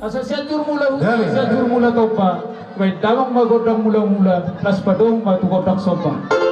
Asa siya mula Dali. siya mula topa. Wait, damang magodang mula-mula plus padong matugodang sopa.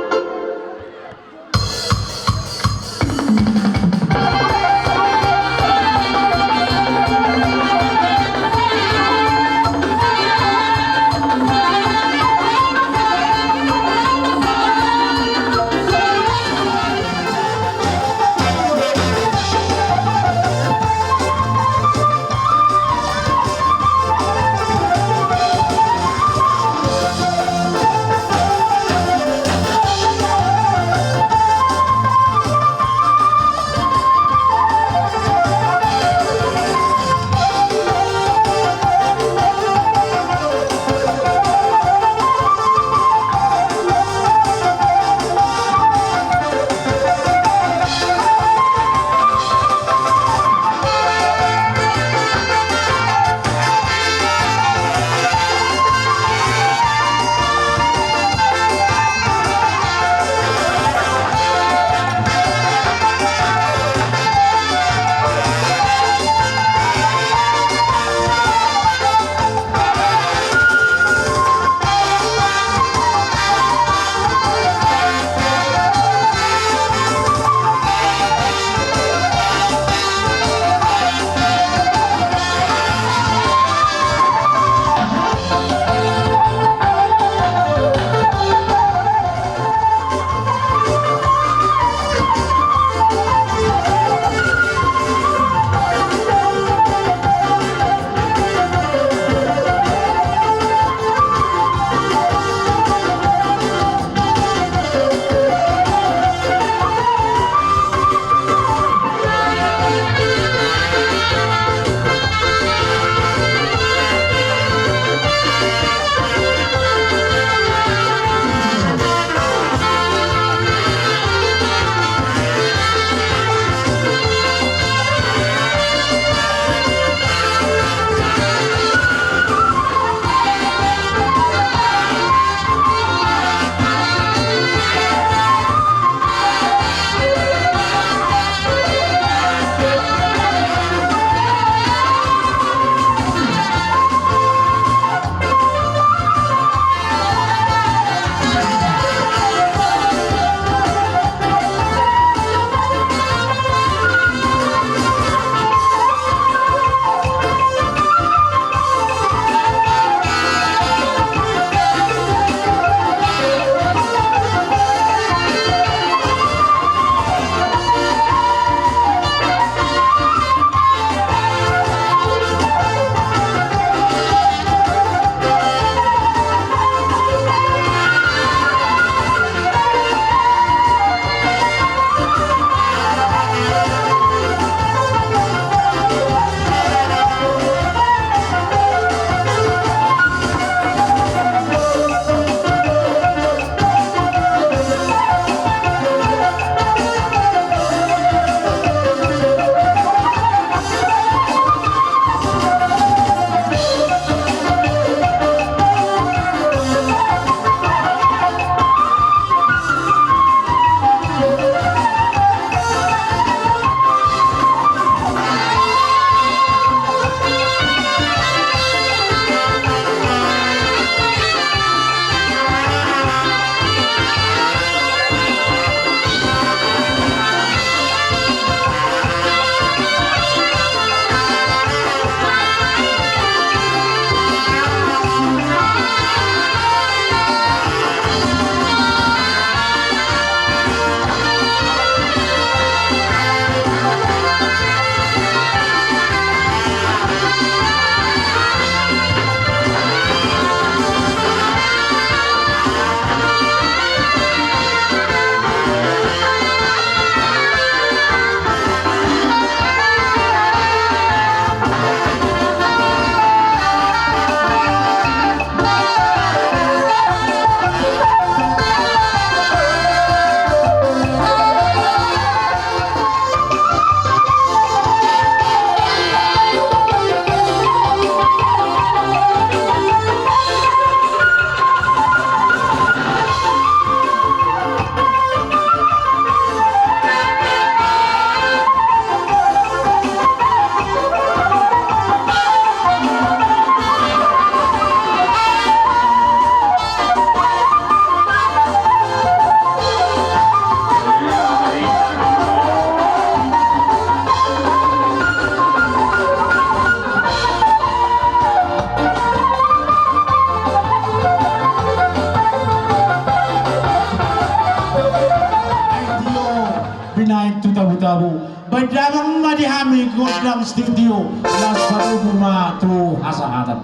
kami Godam Studio Las Parumuma tu asa adam.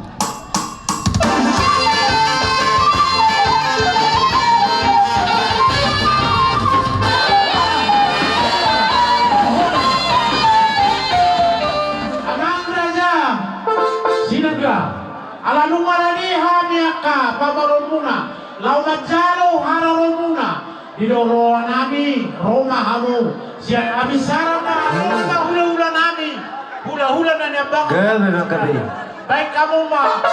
Ala lumarani hamiaka pamaromuna launa jalo hararomuna didoro nami Roma hamu sian abisara na hula-hula nami hula-hula na niabang baik kamu mah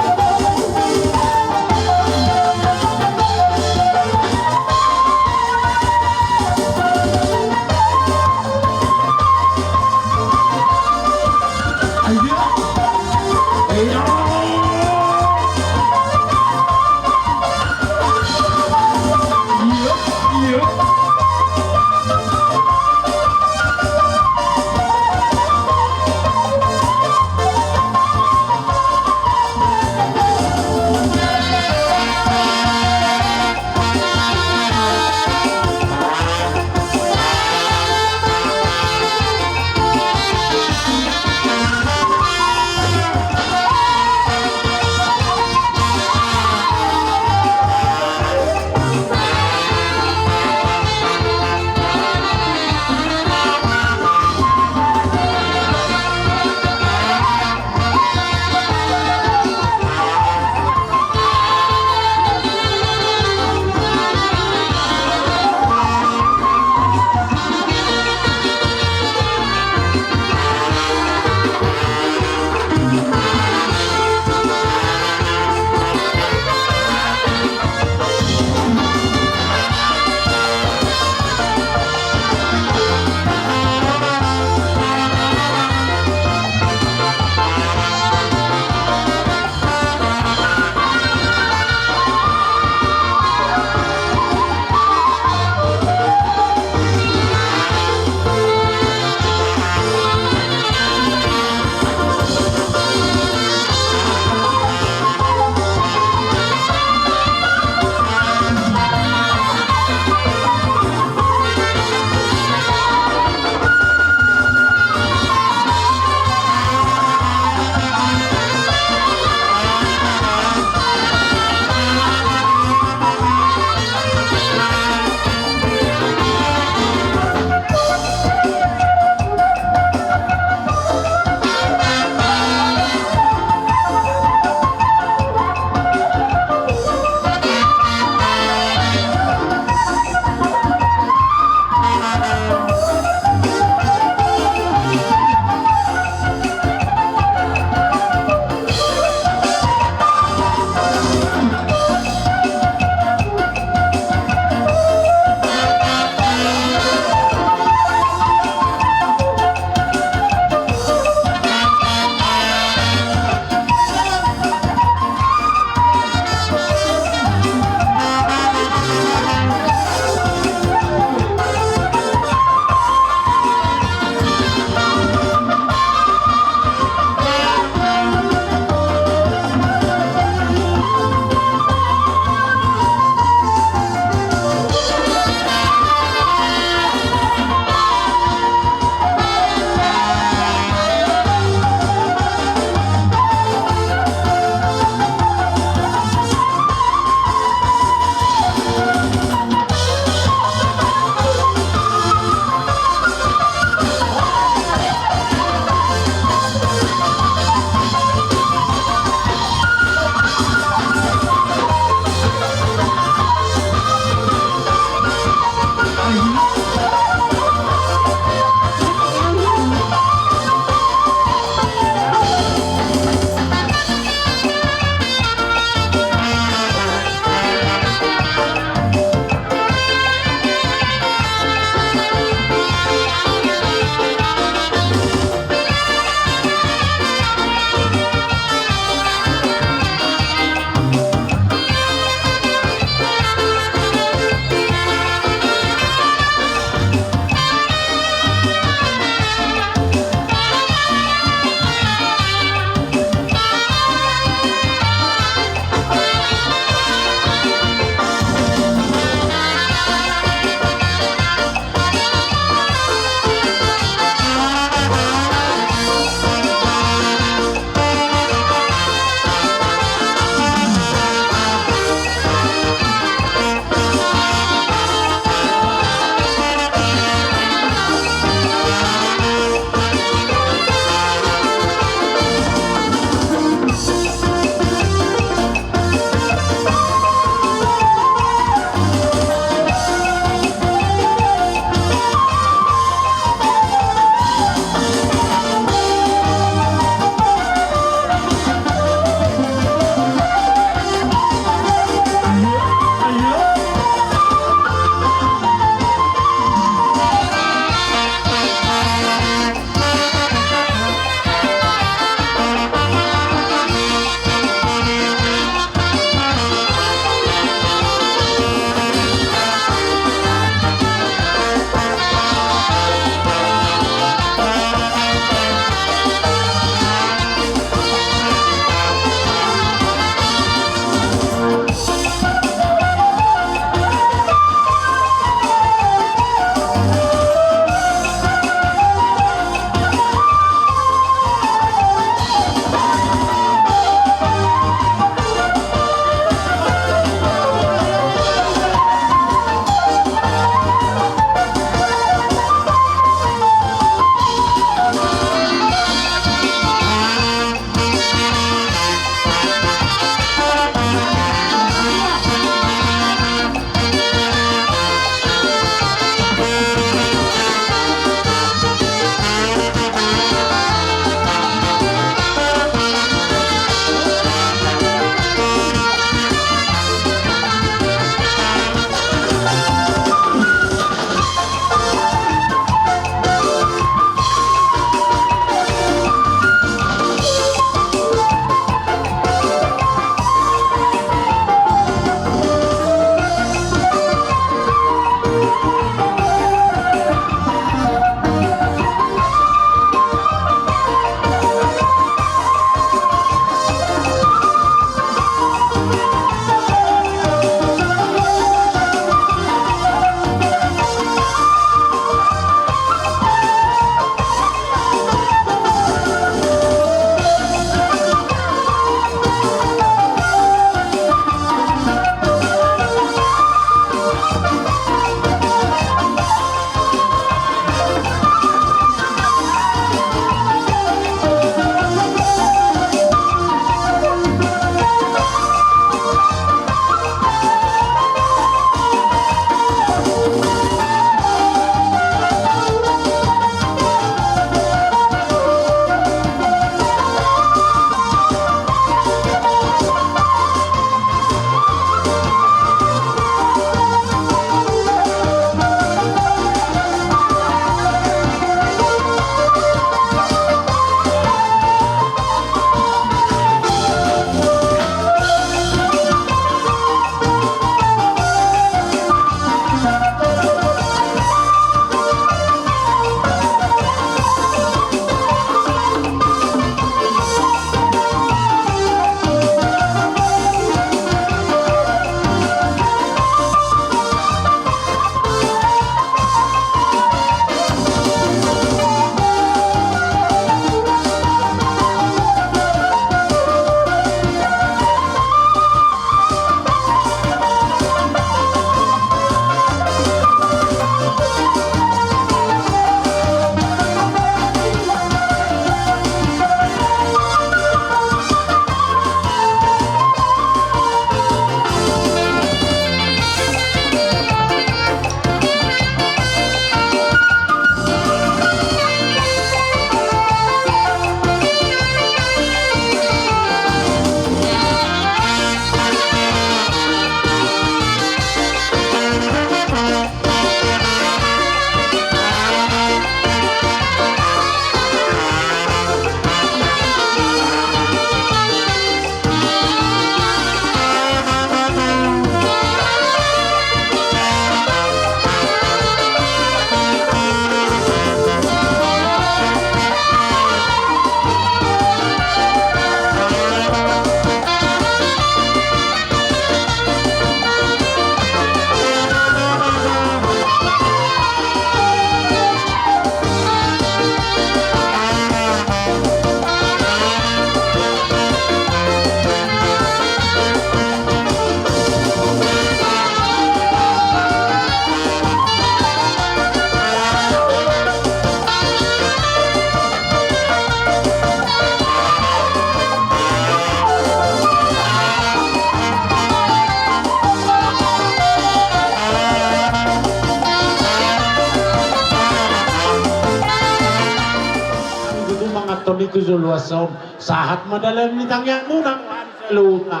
itu luason sahat madalam ni tangyan muna sa luta.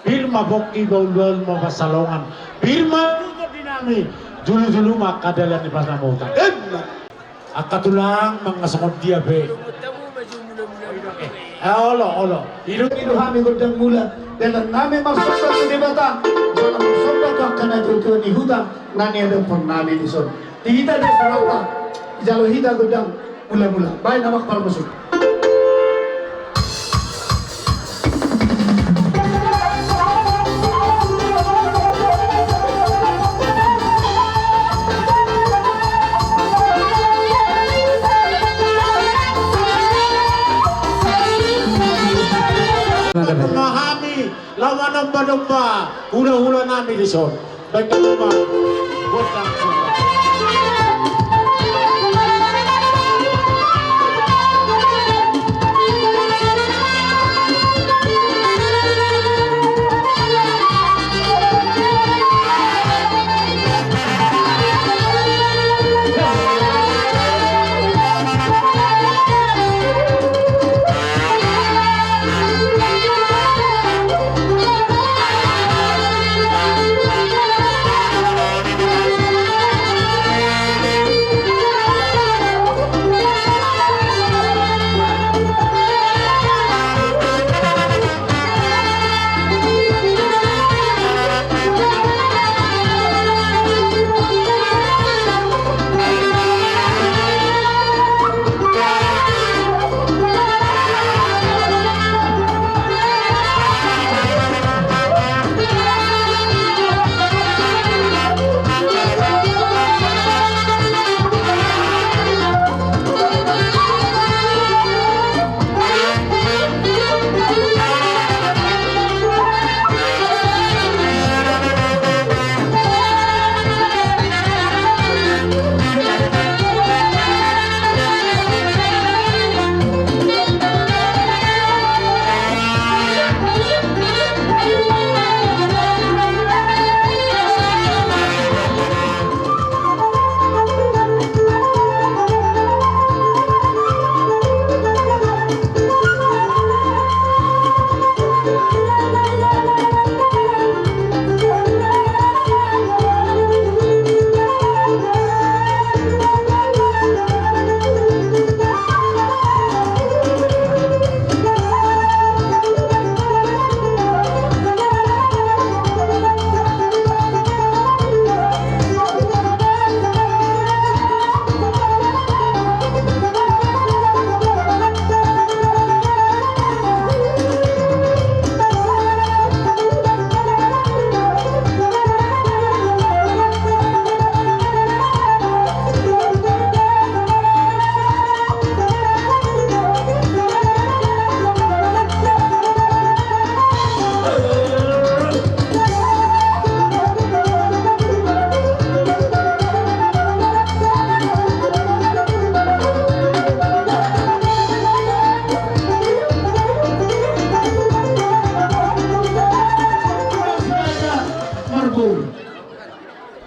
Birma bokki baul mapasalongan. Birma luto dinami. Dulu-dulu makadalan ni pasamutan. Akatulang mga sangod dia be. Olo. Iluhami godang mula dalam nami masukkan ke debata dalam masukkan ke kana tujuan ni hutang nani ada pernami di son kita di sarauta jalo hita godang mula baik nama kepala masuk Memahami lawan domba-domba hula-hula nami di son. Baik domba buat langsung.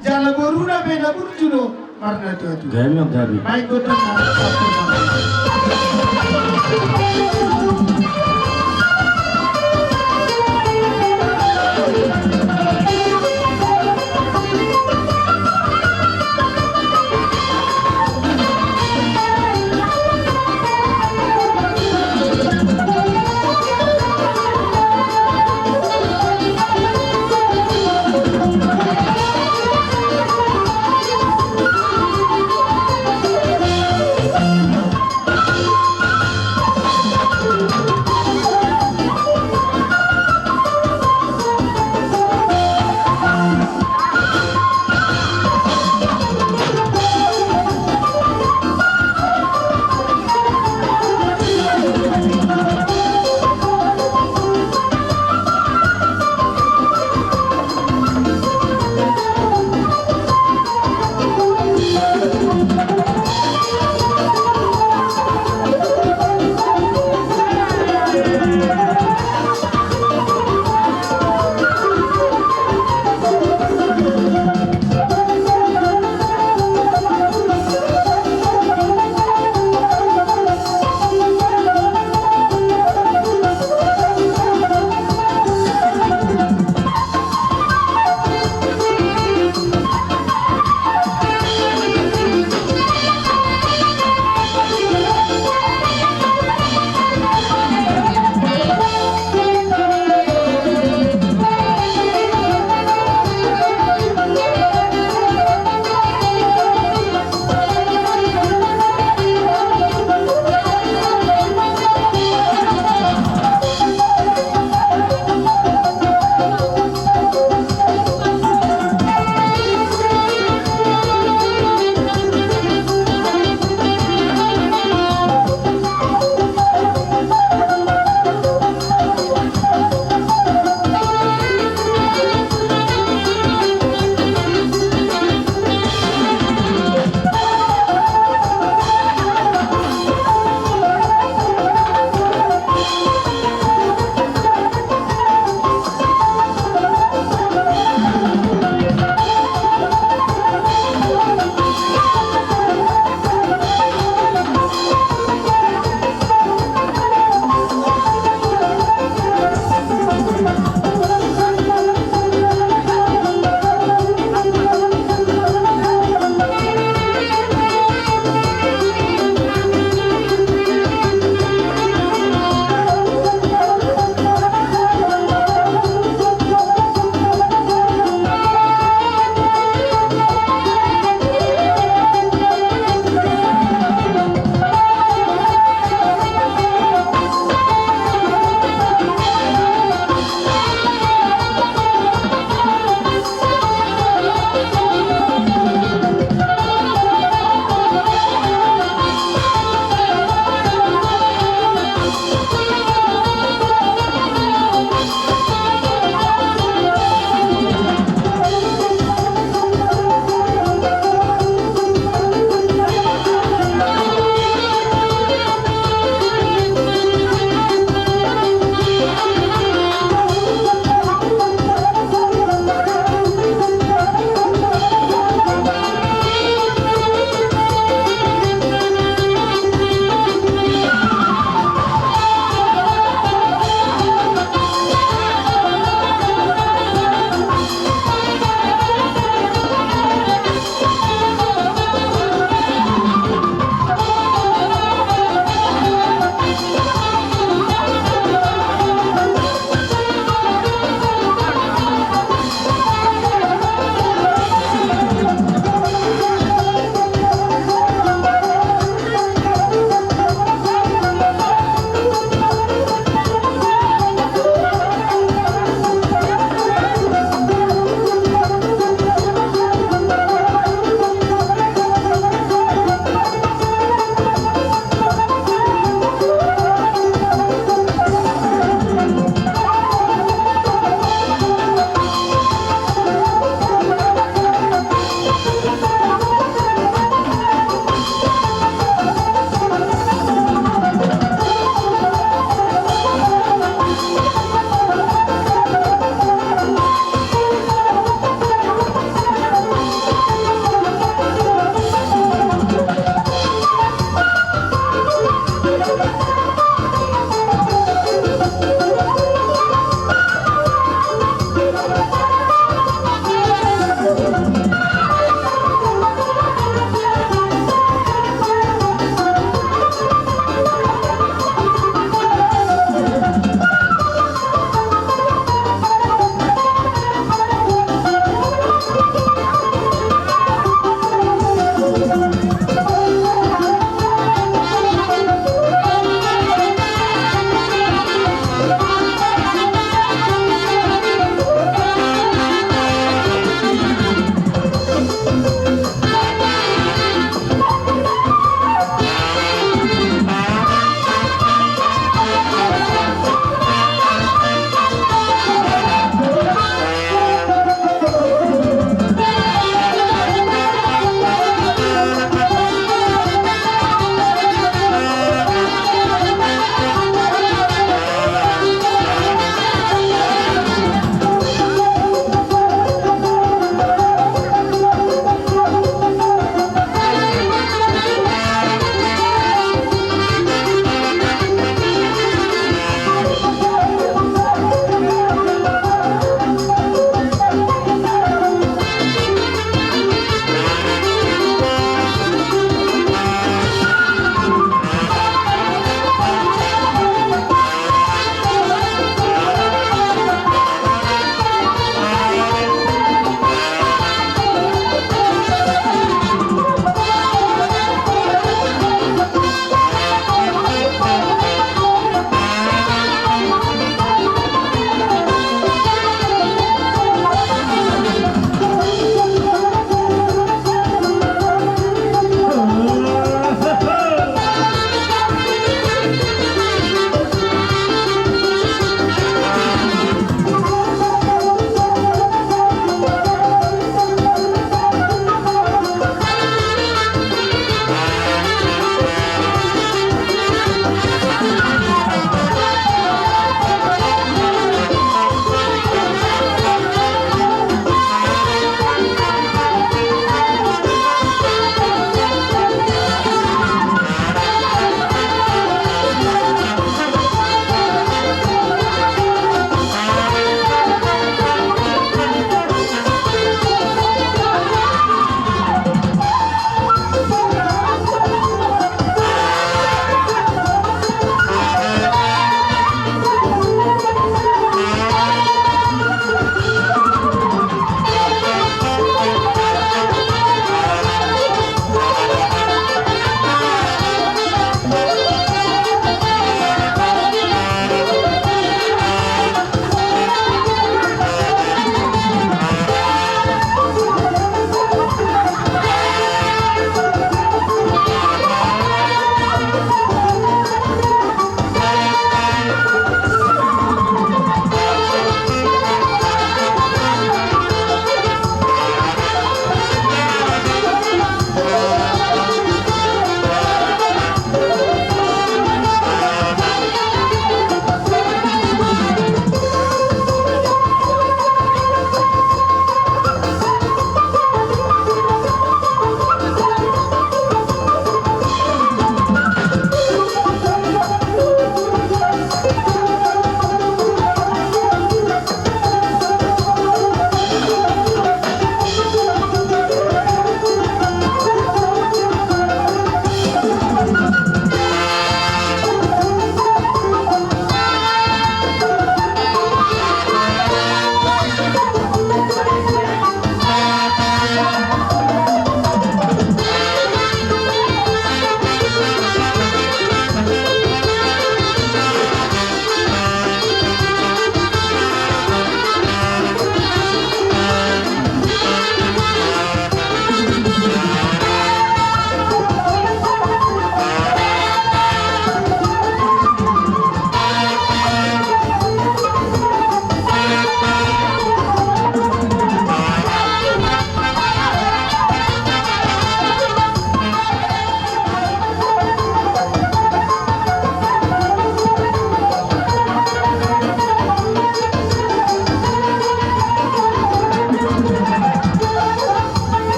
Jalan boruna beda burjuno marna tu. Gabi. Baik godang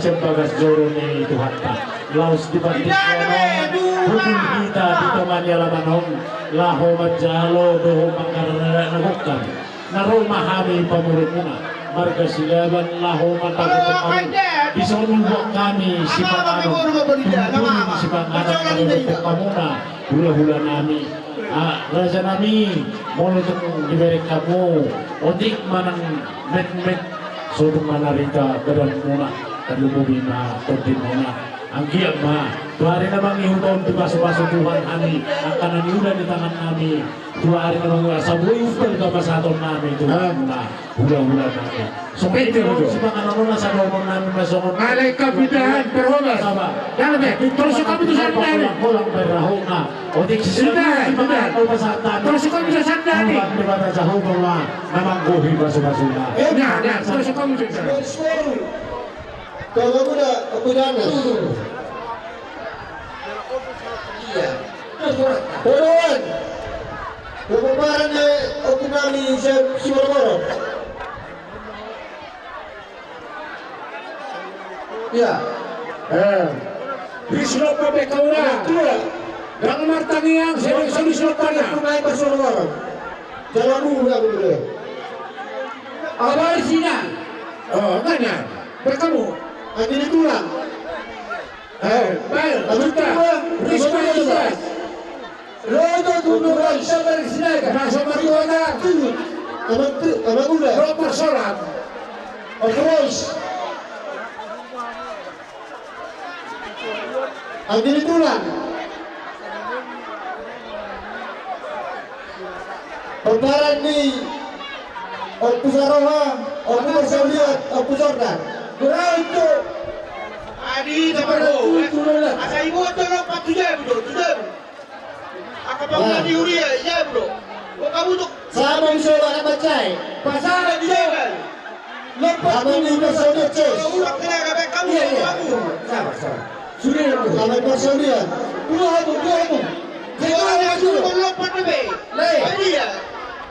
Nasib bagas joro ni Tuhan ta. Laos di batik hubung kita ditemani alamanong laho majalo doho mangkarana nabukan. Naro mahami pamurut muna. Marga silaban laho matagot kami. Bisa membuat kami si pangano. Si pangano kami pamuna. Hula-hula nami. Raja nami mau diberi kamu. Otik manang met-met. Sodong manarita badan muna. Terlumubina kontin muna. Ang giyak ma, tuwari namang ihuton di baso-baso Tuhan kami, ang kanan yun di tangan kami, tuwari namang sa buhay ka masaton namin, Tuhan na hula-hula namin. So, pwede mo, si mga nanuna sa lomong namin masukot. Alay kapitan, perhomas. Yan be, terus kami tu sandali. Kulang beraho na. O di Sudah, si mga nanuna sa tanong. Terus kami sa sandali. Tuhan di bata sa hubong na, namang guhi baso-baso na. Ya, terus kami sa sandali. Kalau aku ganas. Iya. Tuan. Kemarin aku nami si Moro. Iya. Bislop pa be kaura. Yang martangi yang solusi pa na. Aku naik ke Moro. Jalan dulu aku dulu. Awal sina. Oh, ganyan. Berkamu. Ini tulang. Baik, kita. Risma kita. Rodo dulu sabar sinaga. Masuk marijuana. Apa udah? Dua persoalan. Terus. Ini tulang. Perbaran nih. Opu Saroha, Opu Bersauliat, Opu Jordan. Berauto. Adi tabarho. Asa ibu tu nak patujai bro, tujai. Aku bangun di Uria, ya bro. Kamu tu Sama usul anak bacai. pasal di jalan. Lepas ini Bersauliat Ces. Ulang kena kabeh kamu aku. Sabar. Sudah. Sama Bersauliat. Dua itu. Jangan ada suruh lompat lebih. Adi ya.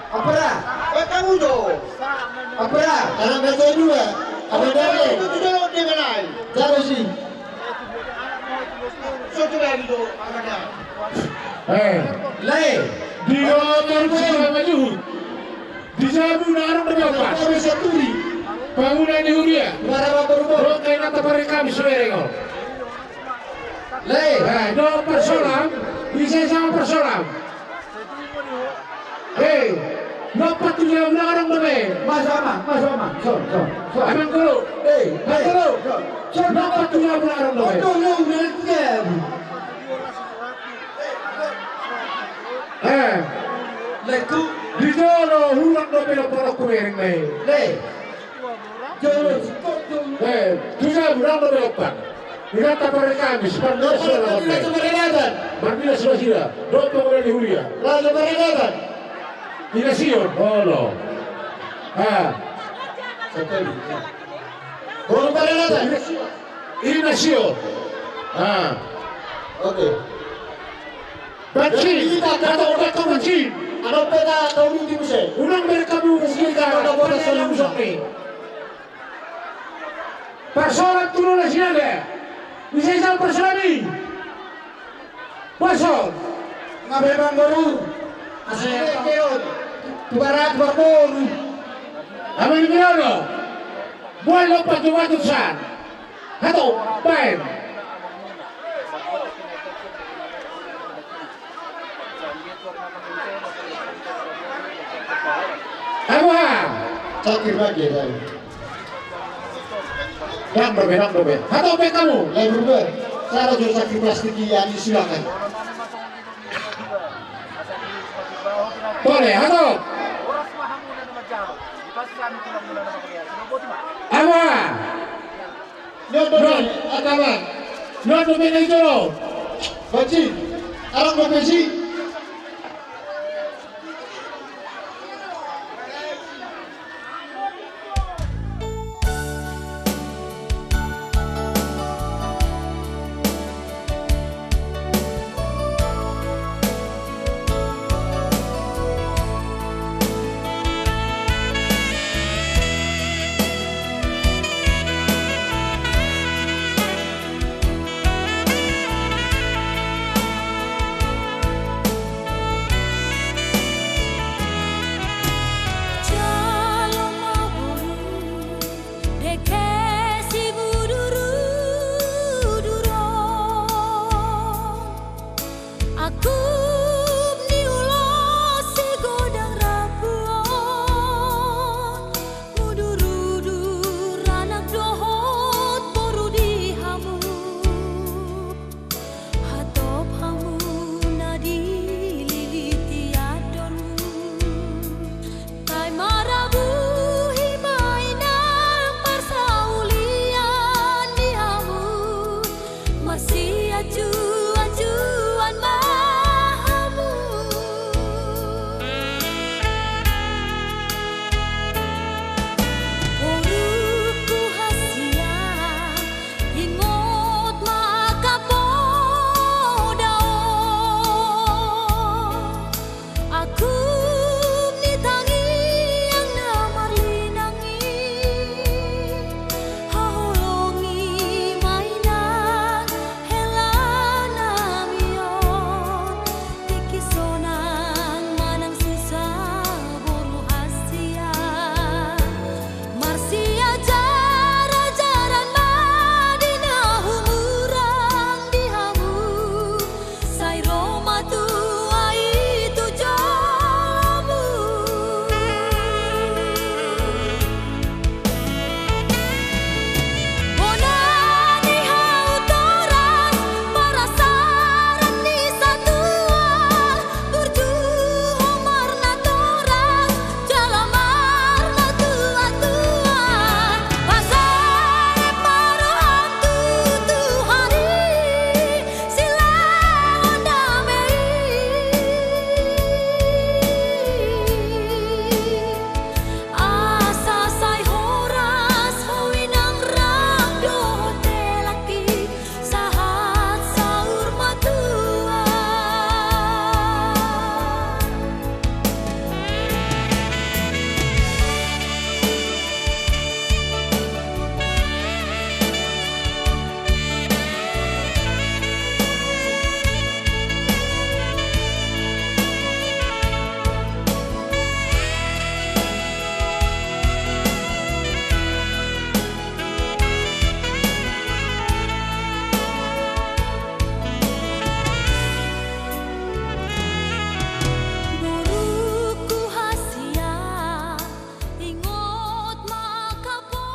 Apa dah? Kamu tu. Apa dah? Karena bacai dua. Apa dah? Itu tu jalan di mana? Jauh sih. So tu lagi tu. Ada. Lay. Dia baru maju. Dijabu narang berapa? Apa bisa turi? Bangunan di Huria. Barang berubah. Bro kena tapari kami suwereng. Lay. Dua persoalan. Bisa sama persoalan. Dapat tujuh orang berapa? Mas Ama. So. Emang dulu. Dapat tujuh orang berapa? Tolong dia. Leku. Di Jolo hulang do pelo para kuwering nay. Lay. Jolo. Tujuh orang do pelo pan. Ina tapari kami sepanjang suara Raja berapa? Berenatan. Marbila sudah. Dua pengurangan di Huria. Raja Berenatan. Ina Sion. Oh no. Guru Berenatan. Ina Sion. Oke. Baci. Kata udah kau baci. Ano pera kau di musik? Unang mereka mengusir ka yang usok ni. Persoalan turun na siya de. Bisa isang persoalan ni. Pasok. Ngabebang baru. Asal keon. Tubarat barbon. Amin Mirano. Buhay lompat yung watusan. Hato. Bain. Ano ha? Sakit lagi lagi. Yang berbeda. Hato be kamu. Lagi berubah. Saya jual sakit plastik yang silakan. Boleh, hato. Awa. Nyoto akawan. Noto be na ito. Baci. Alam mo besi? Aku niulah si godang rapuan, mudur-udur anak dohot boru dihamu, hatop hamu nadi liliti adonmu, tai marabu himainang persaulian dihamu, masih acuan mahamu. Uruku hasia ingot makapodao, aku nitangi yang namarlinangi, hahulongi mainan helana mion, tikisonang manang susah bolu hasia, marsia jara-jaran madinahu murang dihamu, sai Roma tua itu jolamu. Bonani hau toras parasaran di satuan, berjuang marna toras jalamarna tua-tuan, pasare marohan tuhari silang damai, asa sai horas hawinang rangdo telaki sahat saur matuan. Buruku hasia ingot makapodao.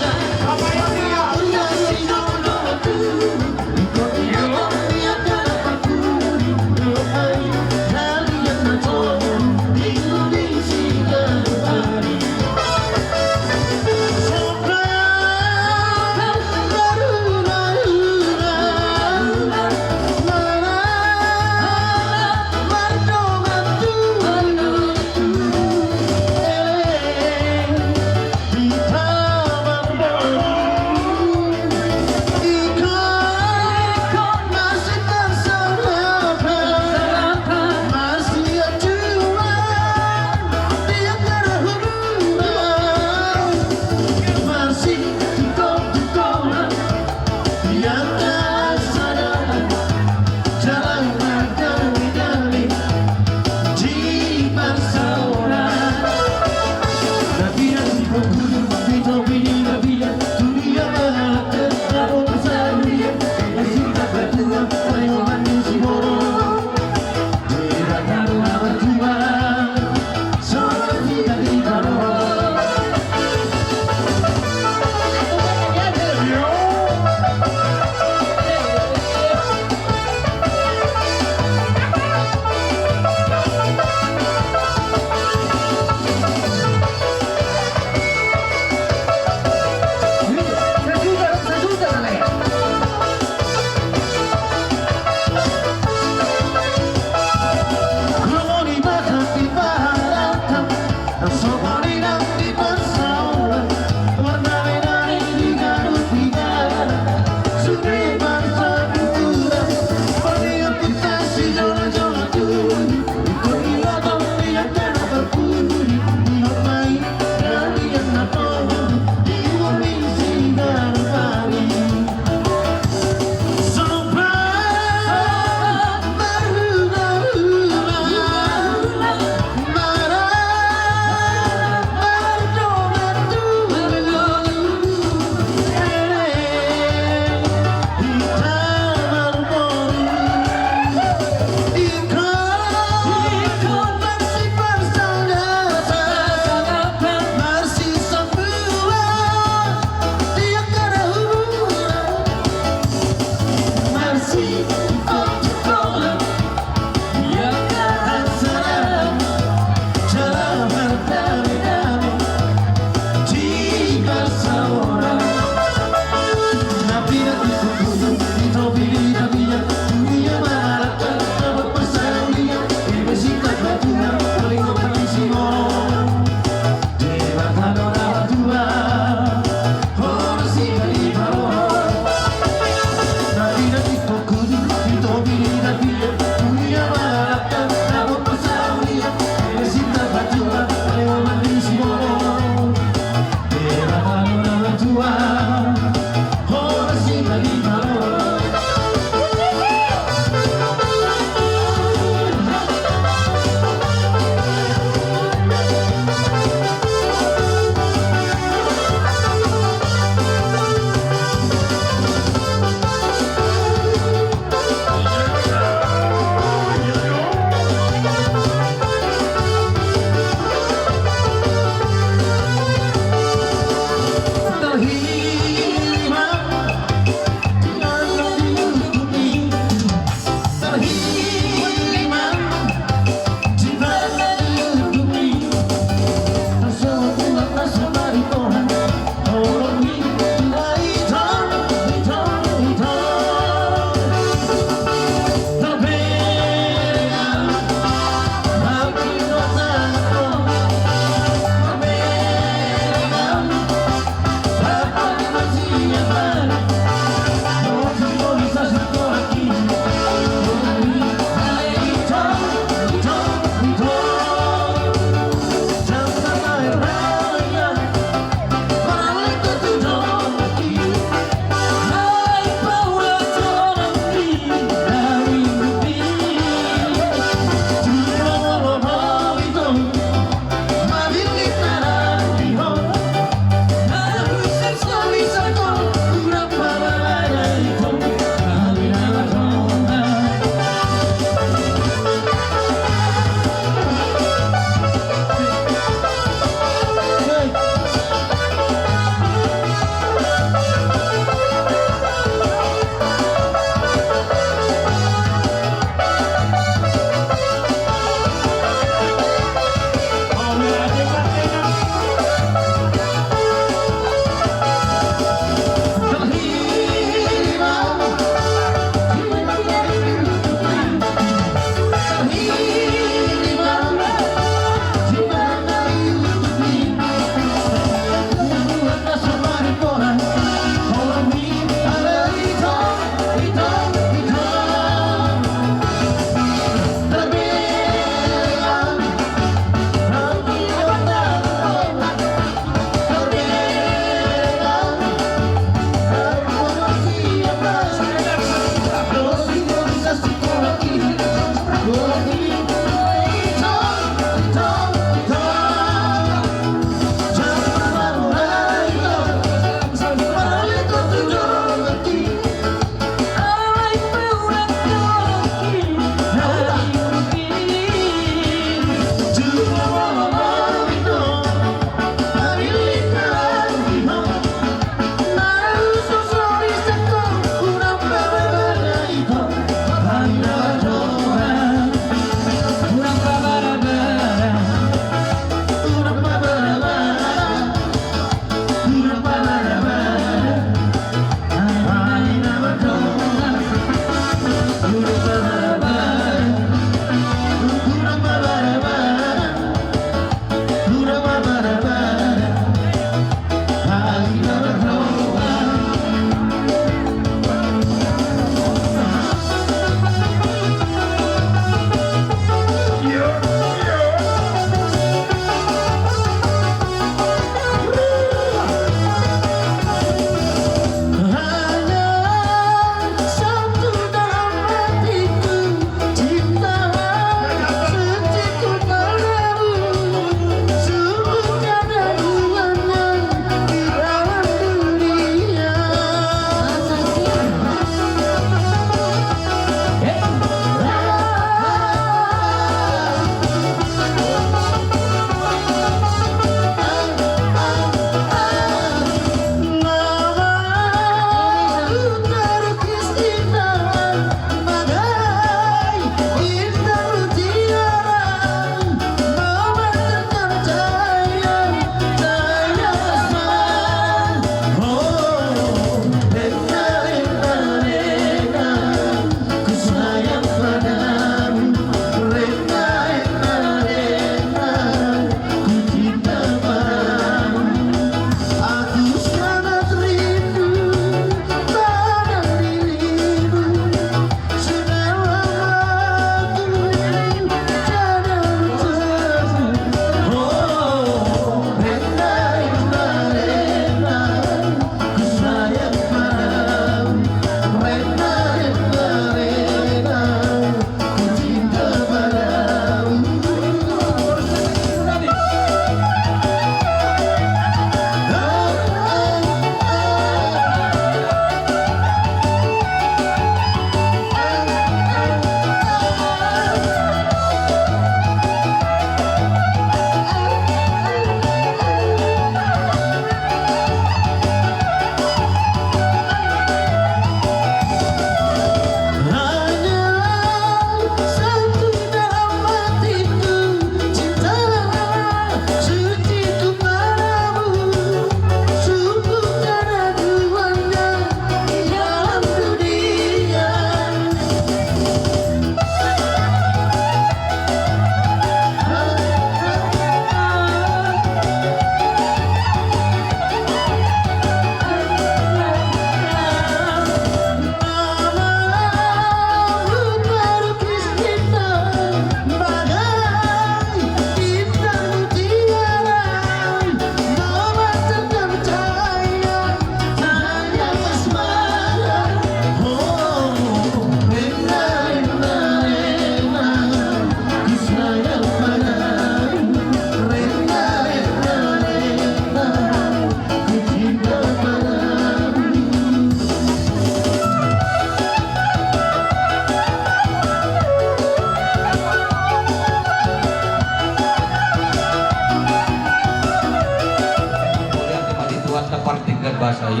partinggan basai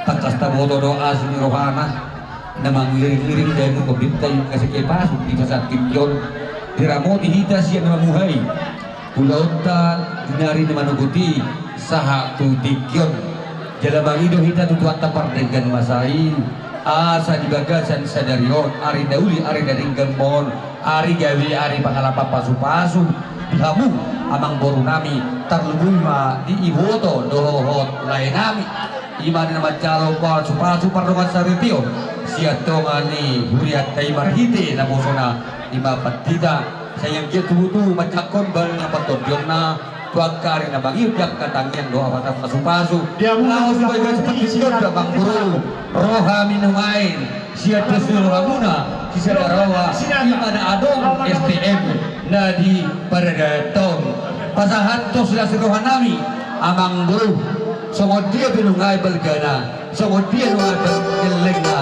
takas taboto doa sini rohana namang liring-liring dari pembinta yung kasi kay pasok di sa Tikyon diramo dihita siya na mamuhay pulau ta dinari na manuguti saha tu Tikyon jalabang ido hita tutuat ta partinggan masai asa dibagasan sa darion ari dauli ari daring gambon ari gawi ari pangalapa pasu-pasu dihamu amang boru nami tarlubuy ma di iboto dohot lain nami iman na macalo pasu-pasu parungan sa review siya tongani huriat tay marhite na boso na lima patita sayang kia tutu macakon bal na patodyon na tuag ka rin na bagyo tiyak katangyan doha patang pasu-pasu laos bagas patisyon na bang buru roha minumain siya tesul ramuna kisah rawa iman adong STM na di Paradaton pasahan to sila sirohan nami amang buru songod dia binungay balgana songod dia nungay balgeleng na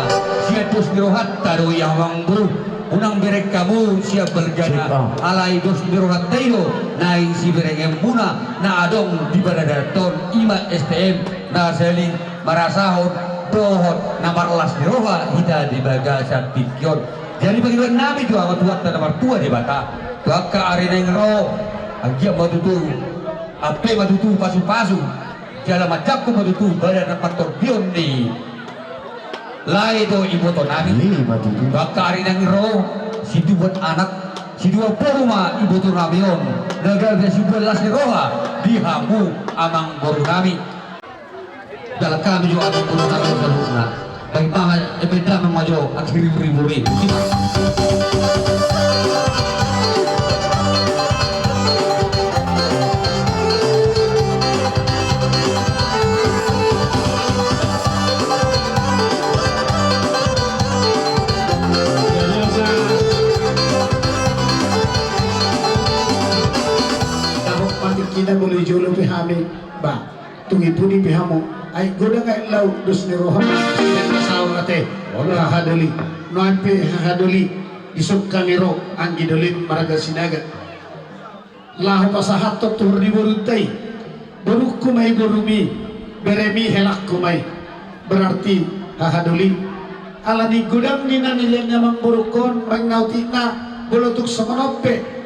siya tos nirohat taro yang amang buru unang berek kamu siap bergana alai dos nirohat tayo na si berek embuna na adong di Paradaton ima STM na seling marasahot dohot na marlas niroha hita di bagasan Tikyon jadi bagaimana nabi juga matuat na nomor 2 di bata tuak ka arena yang ro agya madutu ape madutu pasu-pasu jala macam ko madutu badan na patorbion ni lai do iboto nabi tuak ka arena yang ro si buat anak si dua poruma iboto nabion nagal si belas ni roha dihamu amang boru nami dalam kami juga ada boru nami saluna baik banget ebeda memajo akhir ribu kita boleh jolo pihami ba tungi puni pihamo ay godang ay law dos ni roham dan masaw nate hahadoli noan pe hahadoli isok kaniro ang gidolit maraga sinaga lahu pasahat to turni borutay boruk kumay borumi beremi helak kumay berarti hahadoli ala ni godang ni nanilyan namang borukon mangnauti na bolotuk sa manope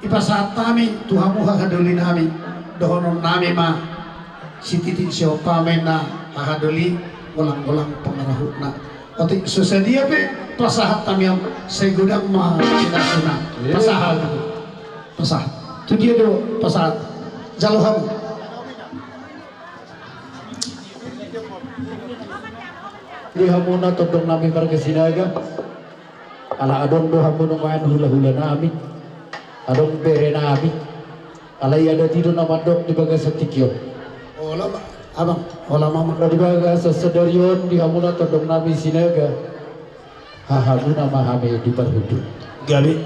ipasaat kami tuhamu hahadoli nami dohonon nami ma sititin siya pamen na hahadoli walang-walang pangarahut na otik susadia pe pasahat kami ang say gudang ma sinasuna pasahat tu dia do pasahat jaloham lihamuna todong nami margasinaga ala adong dohamu nungan hula-hula nami adong bere nabi alai ada tidur nama dok di bagas Tikyon ola abang ola mama di bagas sedarion di hamuna todong nabi sinaga hahamuna mahame di perhudu gali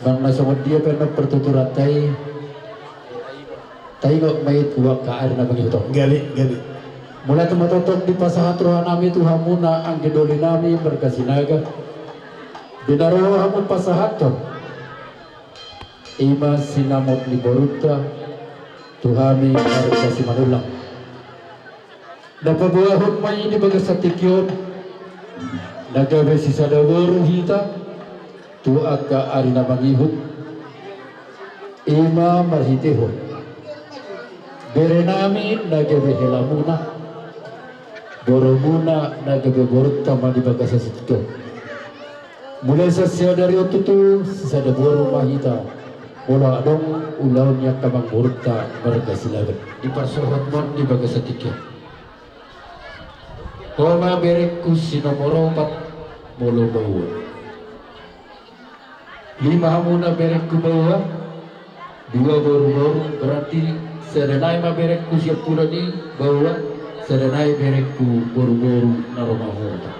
bang nasomod dia pernah pertuturan tai ngok mait uak ka air na bangito gali mulai tematotok di pasahat roha nami tu hamuna ang gedoli nami berkasinaga dinaro hamun pasahaton ima sinamot ni Boruta tuhami marikasi manulang napabuahon may ini bagas sa Tikyon nagabe si sadawaro hita tuag ka ari na mangihot ima marhitehon bere namin nagabe helamuna boromuna nagabe Boruta mani bagas sa Tikyon mulai sa siya dari otutu sa sadawaro mahita Bola dong ulaunya kamang Boruta bergasilagat di pasohot mon di bagas Tikyon. Koma berekku sinomoro 4 molo bawa. 5 hamuna berekku bawa 2 baru berarti serenai ma berekku siap pula di bawa serenai berekku baru naromahota.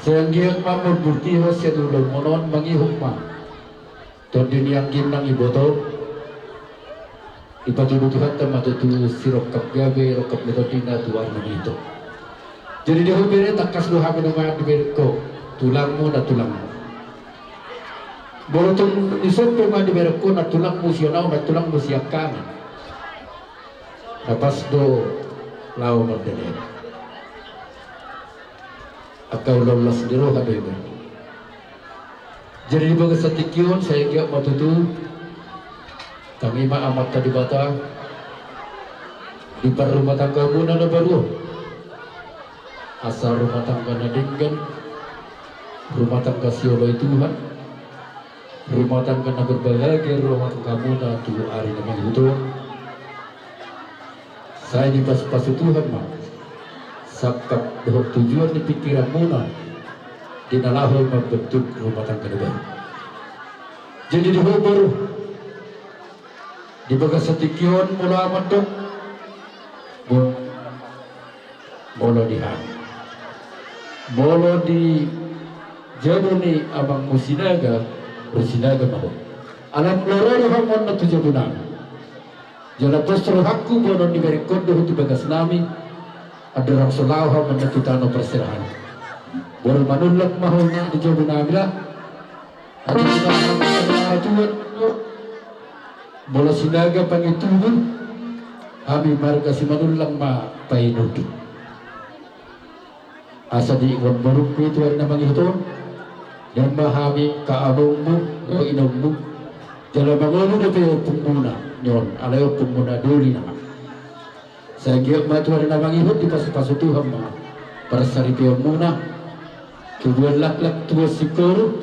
Sehingga mamur burti wasya dulu monon mangihuk ma. Tondin yang ginang iboto ipatubutuhan tamatu tu sirokap gabe rokap metodina tuar menito jadi dia bere takas doha minungan di berko tulangmu na tulangmu bolotong isop ma di berko na tulangmu sionau na tulangmu siap kami Lepas do lau merdeka. Akau lolos dulu habis. Jadi di bagai setikion saya giat matutu. Kami amat tadi bata di rumah tangga muna na baru. Asal rumah tangga nadinggan, rumah tangga sioloi Tuhan, rumah tangga na berbahagia, rumah tangga muna tu hari na manghuto. Saya di pas-pasu Tuhan mah. Sakap doh tujuan di pikiran muna dinalahoy membentuk rumah tangga na baru. Jadi di baru di bagas setikion mula mandok mula di jabuni abang musinaga bersinaga mahu alam lorong hamon na tujabunan jala postro hakku bonon diberi kondo di bagas nami ada rasulah hamon na kitano perserahan boleh manulak mahu na di jabunamila ada kita Tuhan bola sinaga pangituhun kami marga si manulang ma painudu asa di iwan baruk itu na mangito yang mahami kaabongmu o inommu jala mangolo na payo pumuna nyon alayo pumuna duli na sa giyak matuwa na mangihot di pasu-pasu Tuhan ma para saripiyo muna tubuan laklak tubuan sikoro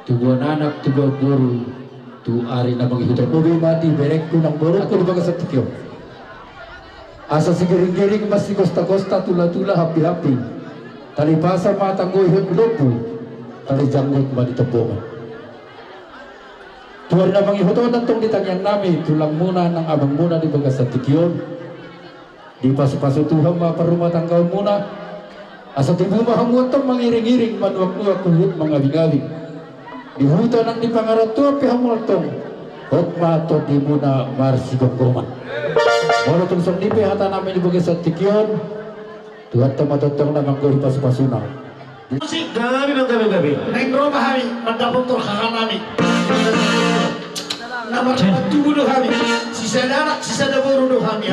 tubuan anak tubuan guru tu ari na manghihutan ubi mati berek ku nang borok ku bagas satikyo asa sigiring-giring masih kosta-kosta tula-tula hapi-hapi tali pasa matanggoy hut lopu tali janggut ma ditepungan tuwar na manghihutan nantong ditanyang nami tulang muna ng abang muna di bagas satikyo di pasu-pasu Tuhan ma parumah tanggaw muna asa tibu mahamutang mangiring-iring manuak-nuak kulit mangabing-abing di hutan ang di pangaratu pihamultong hotma to di muna marsi gonggoman walau tung song dipe hata namin di bagai satikyon Tuhan tamatotong na mangguri pas-pasuna Si gabi bang gabi. Neng rumah kami mendapat turkahan kami. Nama tubuh doh kami. Sisa anak, sisa dapur doh kami.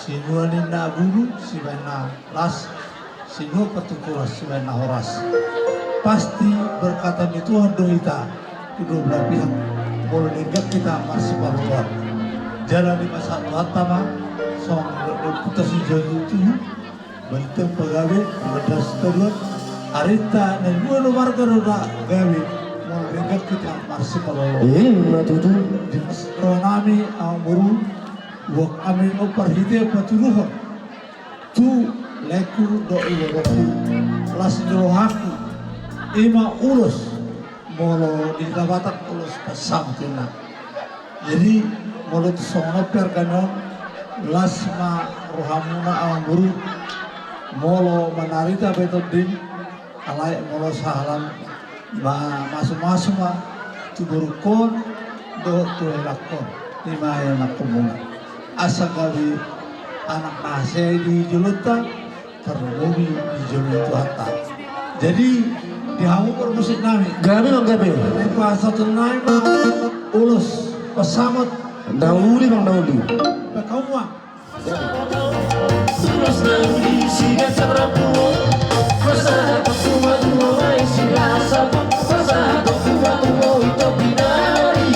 Sinuanin na guru, sinuanin na las, sinuanin patukulas, sinuanin na horas. Pasti berkatan itu doita, kedua belah pihak. Boleh nenggak kita masih baruan. Jalan di masa pertama, song putus itu, bentuk pegawai, bedas terus. Arita dan dua warga roda gawe, boleh nenggak kita masih baruan. Di mas nami amuru. Wak kami mau perhiti patuluhan. Tu leku do iwaku. Las nyohaku. Ima ulus. Molo di tabatak ulus pasang tina. Jadi molo tisonga perganon. Lasma rohamuna awang guru. Molo manarita beton din. Alay molo sahalan. Masuk-masuk mah. Tuburukon. Do tuelakon. Lima yang aku bunga. Asa gawi anak nasi di julutan terlebih di julutan. Jadi dihamu permusik nami. Gabi bang gabi. Bahasa tenai ulus pesamut. Dahuli bang dahuli. Pekauma. Terus nanti siga terapur. Masa aku mau mulai siasa. Masa aku mau itu binari.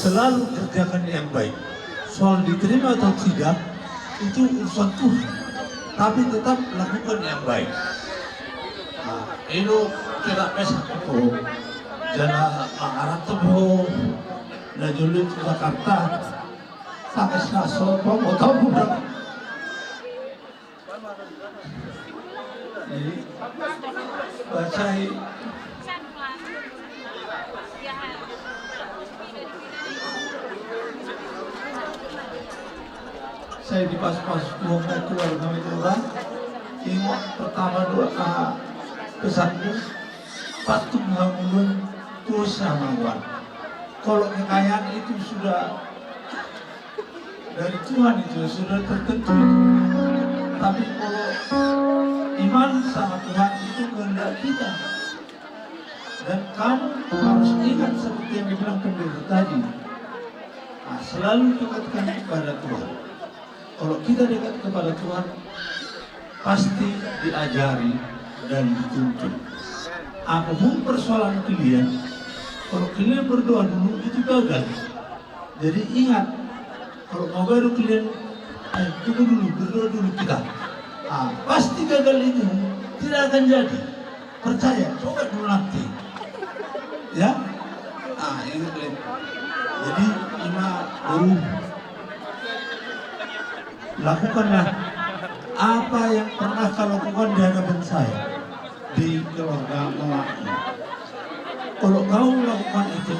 Selalu kerjakan yang baik. Soal diterima atau tidak itu urusan Tuhan. Tapi tetap lakukan yang baik. Nah, itu tidak pesan itu. Jangan mengarah tuh. Dan dulu di Jakarta, pakai naso, mau tahu bukan? Jadi bacai. Saya di pas-pas buangnya keluar kami orang, tengok pertama dua pesanku, patung bangun terus sama Tuhan. Kalau kekayaan itu sudah dari Tuhan itu sudah tertentu itu. Tapi kalau iman sama Tuhan itu kehendak kita. Dan kamu harus ingat seperti yang dibilang pendeta tadi. Nah, selalu dekatkan kepada Tuhan. Kalau kita dekat kepada Tuhan, pasti diajari dan dituntun. Apapun persoalan kalian, kalau kalian berdoa dulu itu gagal. Jadi ingat, kalau mau baru kalian, tunggu dulu, berdoa dulu kita. Pasti gagal itu tidak akan jadi. Percaya, coba dulu nanti. Ya, ingat kalian. Jadi baru lakukanlah apa yang pernah kau lakukan di hadapan saya di keluarga mamaku. Kalau kau lakukan itu,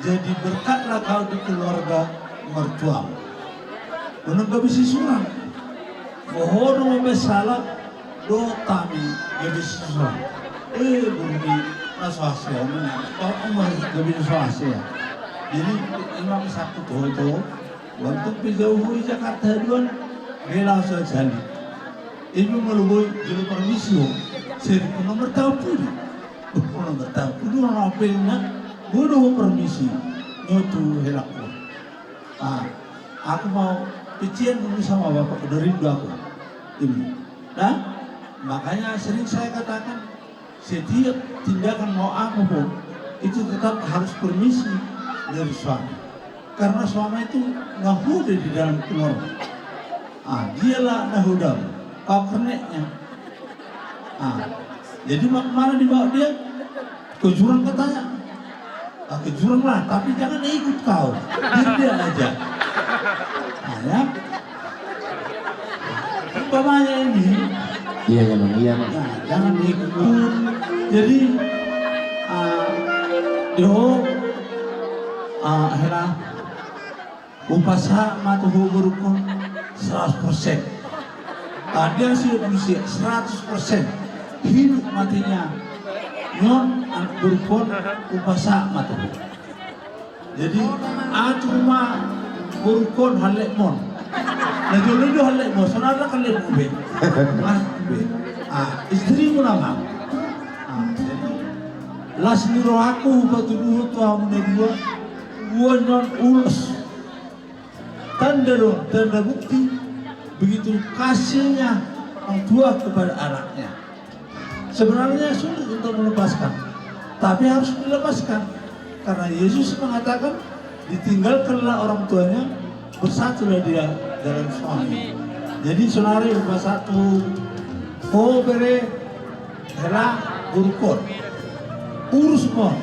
jadi berkatlah kau di keluarga mertuamu. Menunggu bisi surang, bohono membesalah do tami gebisi surang. Bumi nasuhasia, kau umar gebisi nasuhasia. Jadi imam satu itu. Untuk pijauhui Jakarta duan, bela saya jali. Ibu melubui julu permisi, seri nomor tahu pun, nomor tahu pun orang apa yang nak, bodoh permisi, nyotu helakku. Aku mau pecian dulu sama bapak dari aku, ibu. Nah, makanya sering saya katakan, setiap tindakan mau apa pun, itu tetap harus permisi dari suami. Karena suami itu nahuda di dalam keluarga. Dialah nahuda, kau keneknya. Jadi mana dibawa dia? Ke jurang katanya. Ke jurang lah, tapi jangan ikut kau. Dia aja. Ya. Umpamanya ini. Iya memang iya. Jangan ikut. Jadi akhirnya upasa matuhu berukun 100%. Dia sudah berusia 100% hidup matinya non berukun upasa matuhu. Jadi cuma berukun halek mon. Nah dulu halek mon, saudara kalian ube. Istri mu nama. Jadi las niro aku batu dua tua muda dua non ulus tanda dong, tanda bukti begitu kasihnya orang tua kepada anaknya. Sebenarnya sulit untuk melepaskan, tapi harus dilepaskan karena Yesus mengatakan ditinggalkanlah orang tuanya, bersatulah dia dalam suami. Jadi saudara bahasa satu ko bere hela urukon urus mo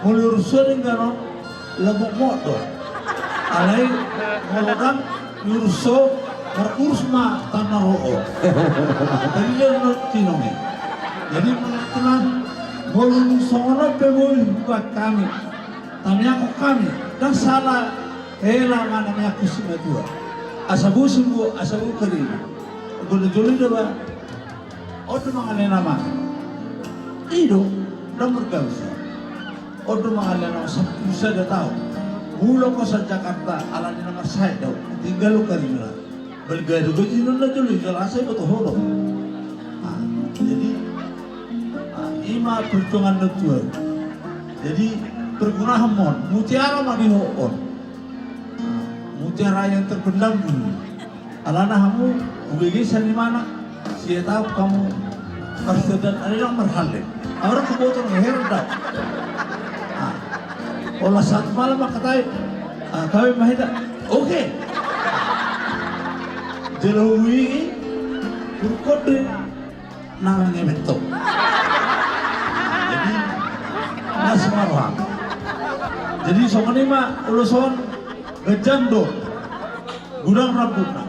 mulai urusan dengan lebok modo alai ngolodang uruso urus ma tanah roh. Jadi dia tinome. Jadi teman mulai sono pemul buat kami, tapi aku kami dan salah hela mana aku semua dua. Asabu semua asabu keri. Guna juli dah. Odo mengalih nama. Ido nomor gausa. Odo mengalih nama bisa dah tahu. Mula ko sa Jakarta ala ni nama saya dah. Tinggal lu keri lah. Belgadu gaji nunda juli jelas saya betul holo. Jadi ima perjuangan tua. Jadi berguna hamon. Mutiara madi hoon. Mutiara yang terpendam dulu. Alana kamu ubegi di mana? Saya tahu kamu harus dan ada yang merhalim. Orang kebutuhan ngeher dah. Olah saat malam katai kami mahida. Oke. Jelawi berkode namanya betul. Jadi nasmarwa. Jadi soalnya mah uluson gejando gudang rambutna.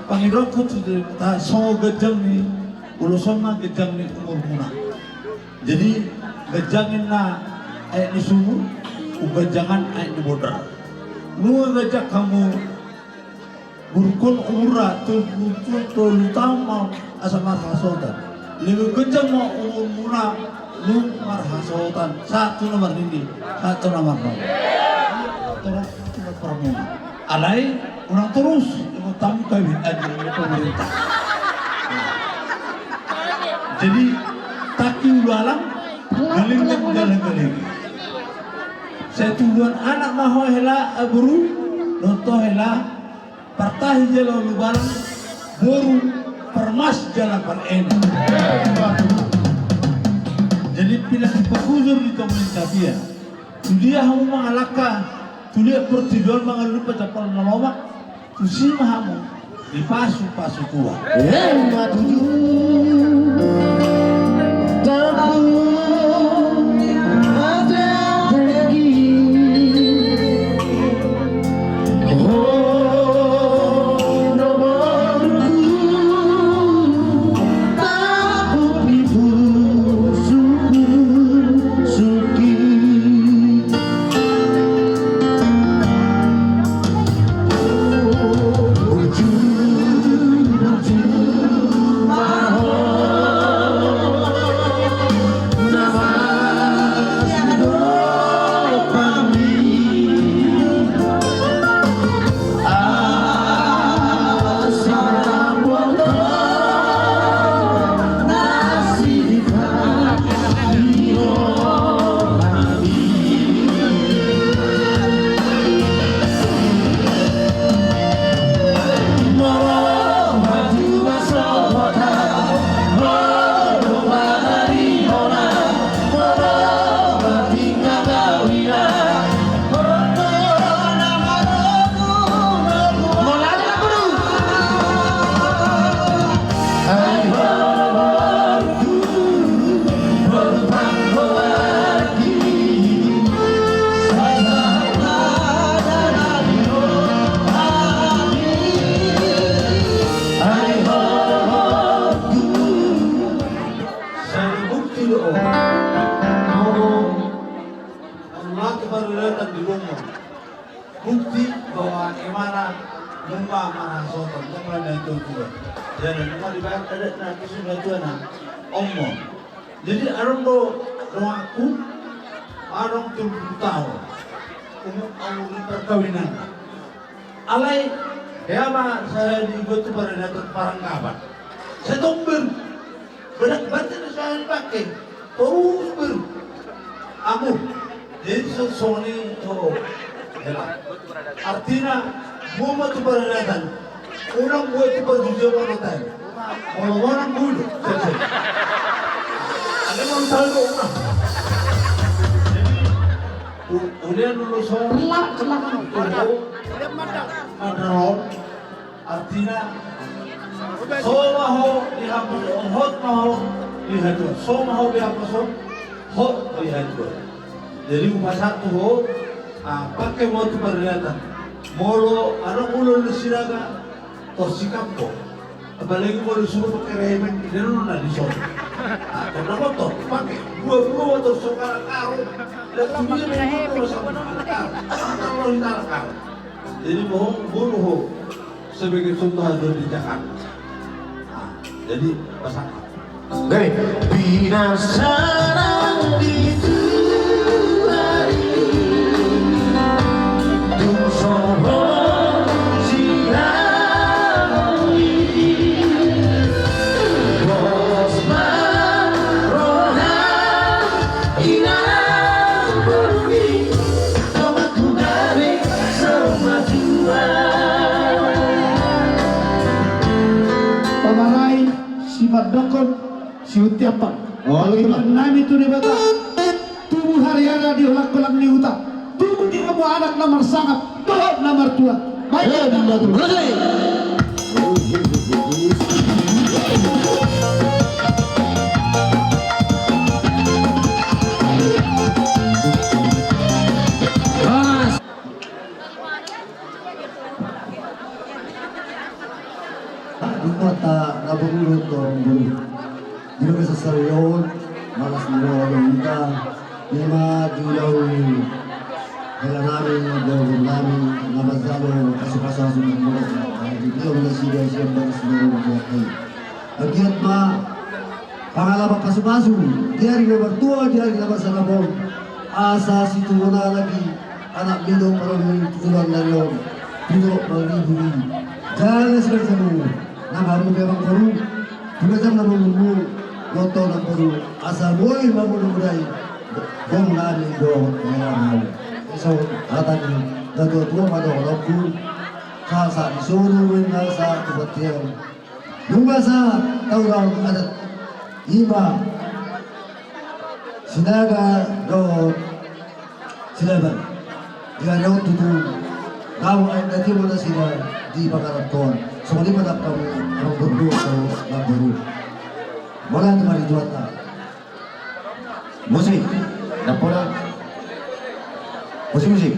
Pangidot ko ta so gejang ni uluson na gejang ni umur muna. Jadi gejangin na ay ni sumur, ugajangan ay ni bodar. Nua gejak kamu burukun umura tu lutama asal marhasotan. Lebih gejang mo umur muna lu marhasotan. Satu nomor ini, satu nomor dua. Terus permuna. Alai orang terus tamu kami ada pemerintah. Jadi taki ulalang galing galing. Saya tujuan anak maho hela buru noto hela partahi jalo lubalang boru permas jalan perena. Jadi pilihan pekuzur di pemerintah dia hamu mengalahkan tulia pertujuan mengalir pecapan lama tu si mahamu di pasu tua. Bukti bahwa emana lumba mana sopan lumba dan tujuan. Jadi lumba dibayar ada nanti sudah tuan omong. Jadi arong do aku arong 70 tahun umur awal perkawinan. Alai ya mah saya diikut pada dapat Parangkaban. Saya tombel berat batin saya dipakai terus ber Amu. Jadi soni to. Artinya mau tu berlatan. Orang buat tu berjujo berlatan. Orang bulu. Ada orang tahu orang. Ulian dulu soal Madron artinya somaho dihapus hot maho dihapus somaho dihapus hot dihapus. Jadi umat satu ho pakai motu perlihatkan molo mulu siraga torsikap ko apalagi mau disuruh pakai remen ini nuna di sana karena motor pakai dua motor sekarang karo dan kemudian motor sama karo karo jadi bohong bunuh sebagai contoh ada di Jakarta jadi pasangan Dari binasana di hari Tumsoho Dokon si utiapa. Kalau nami tu ni bata. Tubuh hari-hari diolak kolam ni uta. Tubuh di kamu anak nomor sangat, tuh nomor tua. Baik. Kota nabungulot tong bulu. Dino ka sa sariyon, malas nilo kita, lima dilaw ni kaya namin doon namin namazalo kasukasa ng mga dilaw na siya bagas nilo mga Agyat ma pangalabang kasukaso, diari nomor 2, diari nomor 1 asa situ na lagi anak nilo parang tulang na yon dino maglibuli. Jangan sekali sa mga nang memang baru belajar nama ilmu loto nak baru asal boleh bangun budaya bom nari do yang so kata ni dado tua pada orang pun kasa disuruh nasa kebatian bunga sa tahu orang ada ima sinaga do silaban dia jauh tutu kau ada di mana sila di bakaran tuan Semua pada kamu orang berdua atau orang baru. Mana tu mari tuan tak? Musik, dah pola. Musik.